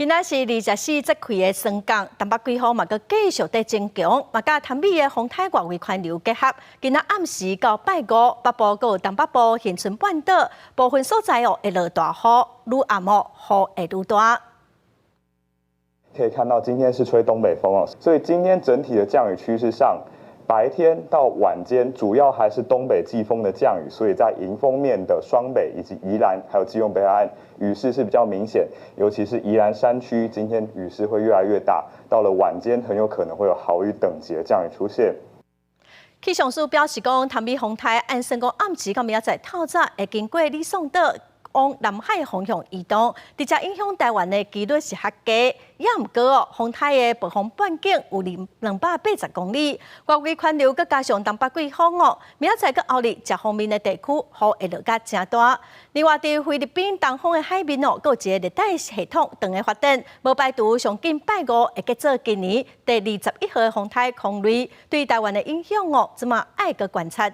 今仔是24节气的霜降，东北季风嘛个继续在增强，嘛甲潭美的风台外围环流结合，今仔暗时到拜五，北部到东北部恒春半岛部分所在会落大雨，愈暗雨会愈大。可以看到今天是吹东北风哦，所以今天整体的降雨趋势上，白天到晚间主要还是东北季风的降雨，所以在迎风面的双北以及宜兰还有基隆北海岸雨势是比较明显，尤其是宜兰山区，今天雨势会越来越大，到了晚间很有可能会有豪雨等级的降雨出现。气象署表示讲，潭美风台按算讲暗时到明仔载透早会经过李宋岛。往南海方向移动，直接影响台湾的几率是较低。也毋过哦，风台的暴风半径有280公里，外围环流佮加上东北季风哦，明仔载佮后日这方面的地区雨会落甲真大。另外，伫菲律宾东方的海面哦，佮有一个热带系统正在发展，无排除上近拜五会结做今年第21号的风台空雷，对台湾的影响哦，怎么爱个观察？